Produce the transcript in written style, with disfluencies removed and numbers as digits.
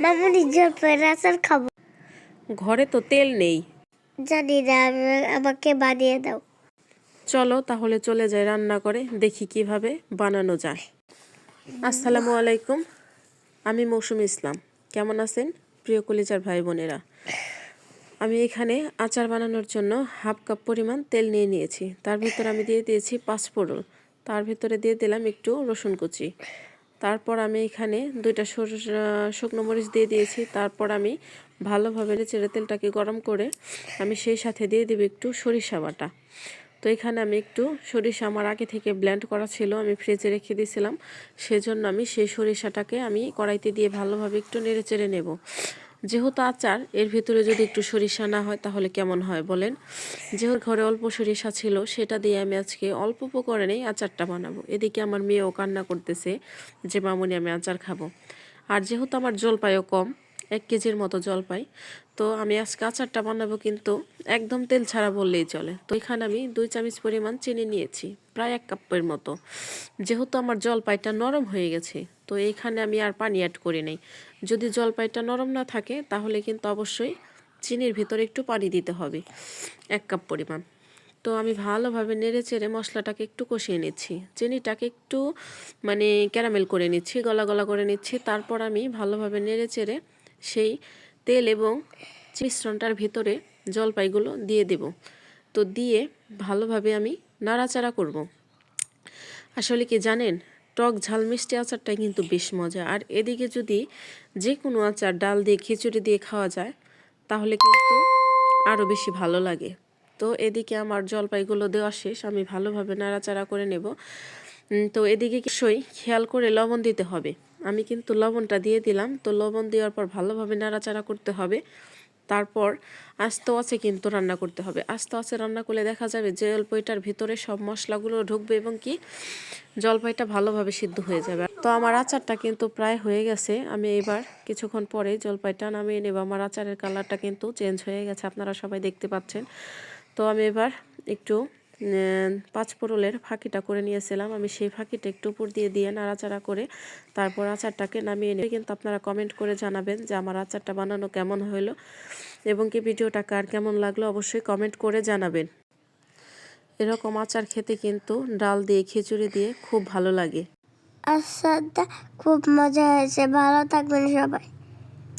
মামুনি জলপাইয়ের আচার খাবো। ঘরে তো তেল নেই। জানি না, আমাকে বানিয়ে দাও। চলো তাহলে চলে যাই রান্না করে, দেখি কিভাবে বানানো যায়। আসসালামু আলাইকুম, আমি মৌসুমী ইসলাম। কেমন আছেন প্রিয় কলিজার ভাই বোনেরা? আমি এখানে আচার বানানোর জন্য 1/2 কাপ পরিমাণ তেল নিয়ে নিয়েছি। তার ভিতরে আমি দিয়ে দিয়েছি 5 ফোড়ন, তার ভিতরে দিয়ে দিলাম একটু রসুন কুচি। তারপর আমি এখানে 2টা শুকনো মরিচ দিয়ে দিয়েছি। তারপর আমি ভালোভাবে নেড়ে তেলটাকে গরম করে আমি সেই সাথে দিয়ে দেব একটু সরিষা বাটা। তো এখানে আমি একটু সরিষা আমার আগে থেকে ব্লেন্ড করা ছিল, আমি ফ্রিজে রেখে দিয়েছিলাম, সেজন্য আমি সেই সরিষাটাকে আমি কড়াইতে দিয়ে ভালোভাবে একটু নেড়ে চেড়ে নেব। যেহেতু আচার, এর ভিতরে যদি একটু সরিষা না হয় তাহলে কেমন হয় বলেন? যেহেতু ঘরে অল্প সরিষা ছিল, সেটা দিয়ে আমি আজকে অল্প উপকরণেই আচারটা বানাবো। এদিকে আমার মেয়েও কান্না করতেছে যে মামুনি আমি আচার খাবো। আর যেহেতু আমার জলপাইও কম, 1 কেজির মতো জলপাই, তো আমি আজকে আচারটা বানাবো কিন্তু একদম তেল ছাড়া বললেই চলে। তো এখানে আমি 2 চামচ পরিমাণ চিনি নিয়েছি, প্রায় 1 কাপের মতো। যেহেতু আমার জলপাইটা নরম হয়ে গেছে, তো এইখানে আমি আর পানি অ্যাড করি নাই। যদি জলপাইটা নরম না থাকে তাহলে কিন্তু অবশ্যই চিনির ভিতরে একটু পানি দিতে হবে, 1 কাপ পরিমাণ। তো আমি ভালোভাবে নেড়ে চেড়ে মশলাটাকে একটু কষিয়ে নিচ্ছি, চিনিটাকে একটু ক্যারামেল করে নিচ্ছি, গলা গলা করে নিচ্ছি। তারপর আমি ভালোভাবে নেড়ে চেড়ে সেই তেল এবং মিশ্রণটার ভিতরে জলপাইগুলো দিয়ে দেব। তো দিয়ে ভালোভাবে আমি নাড়াচাড়া করব। আসলে কি জানেন, টক ঝাল মিষ্টি আচারটা কিন্তু বেশ মজা। আর এদিকে যদি যে কোনো আচার ডাল দিয়ে খিচুড়ি দিয়ে খাওয়া যায় তাহলে কিন্তু আরও বেশি ভালো লাগে। তো এদিকে আমার জলপাইগুলো দেওয়া শেষ, আমি ভালোভাবে নাড়াচাড়া করে নেব। তো এদিকে কিছুই খেয়াল করে লবণ দিতে হবে, আমি কিন্তু লবণটা দিয়ে দিলাম। তো লবণ দেওয়ার পর ভালোভাবে নাড়াচাড়া করতে হবে। তারপর আস্তে আঁচে কিন্তু রান্না করতে হবে। আস্তে আঁচে রান্না করলে দেখা যাবে যে জলপাইটার ভিতরে সব মশলাগুলো ঢুকবে এবং কি জলপাইটা ভালোভাবে সিদ্ধ হয়ে যাবে। তো আমার আচারটা কিন্তু প্রায় হয়ে গেছে। আমি এবার কিছুক্ষণ পরে জলপাইটা নামিয়ে নেব। আমার আচারের কালারটা কিন্তু চেঞ্জ হয়ে গেছে, আপনারা সবাই দেখতে পাচ্ছেন। তো আমি এবার একটু 5 ফোড়নের ফাঁকিটা করে নিয়েছিলাম, আমি সেই ফাঁকিটা একটু উপর দিয়ে দিয়ে নাড়াচাড়া করে তারপর আচারটাকে নামিয়ে নেব। কিন্তু আপনারা কমেন্ট করে জানাবেন যে আমার আচারটা বানানো কেমন হলো এবং কি ভিডিওটা কার কেমন লাগলো অবশ্যই কমেন্ট করে জানাবেন। এরকম আচার খেতে কিন্তু ডাল দিয়ে খিচুড়ি দিয়ে খুব ভালো লাগে। আচারটা খুব মজা হয়েছে, ভালো থাকবেন সবাই।